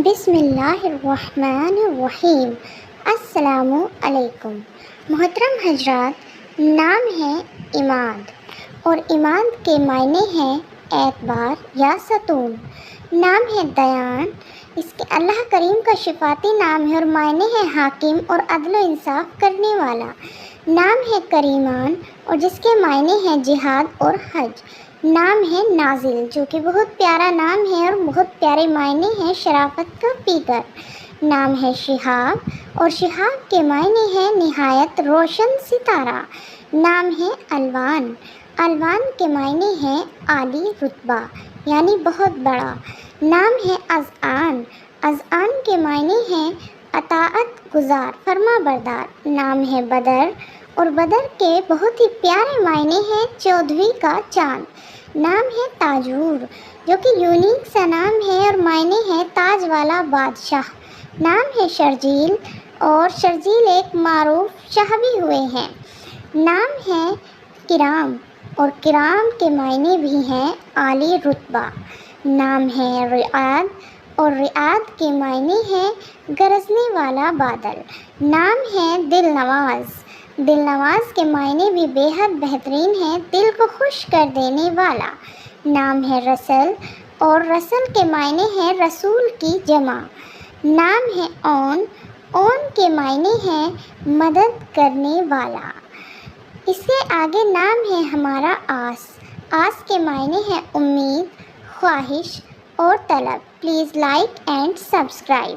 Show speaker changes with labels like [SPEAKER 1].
[SPEAKER 1] بسم اللہ الرحمن الرحیم۔ السلام علیکم محترم حضرات، نام ہے عماد اور عماد کے معنی ہیں اعتبار یا ستون۔ نام ہے دیان، اس کے اللہ کریم کا صفاتی نام ہے اور معنی ہے حاکم اور عدل و انصاف کرنے والا۔ نام ہے کریمان اور جس کے معنی ہیں جہاد اور حج۔ نام ہے نازل جو کہ بہت پیارا نام ہے اور بہت پیارے معنی ہیں شرافت کا پیکر۔ نام ہے شہاب اور شہاب کے معنی ہے نہایت روشن ستارہ۔ نام ہے الوان، الوان کے معنی ہے عالی رتبہ یعنی بہت بڑا۔ نام ہے اذعان، اذعان کے معنی ہے اطاعت گزار، فرما بردار۔ نام ہے بدر اور بدر کے بہت ہی پیارے معنی ہیں 14ویں کا چاند۔ نام ہے تاجور جو کہ یونیک سا نام ہے اور معنی ہے تاج والا بادشاہ۔ نام ہے شرجیل اور شرجیل ایک معروف شاہ بھی ہوئے ہیں۔ نام ہے کرام اور کرام کے معنی بھی ہیں عالی رتبہ۔ نام ہے رعاد اور رعاد کے معنی ہے گرجنے والا بادل۔ نام ہے دل نواز، دل نواز کے معنی بھی بے حد بہترین ہے، دل کو خوش کر دینے والا۔ نام ہے رسل اور رسل کے معنی ہے رسول کی جمع۔ نام ہے اون، اون کے معنی ہے مدد کرنے والا۔ اس سے آگے نام ہے ہمارا آس، آس کے معنی ہے امید، خواہش اور طلب۔ Please like and subscribe.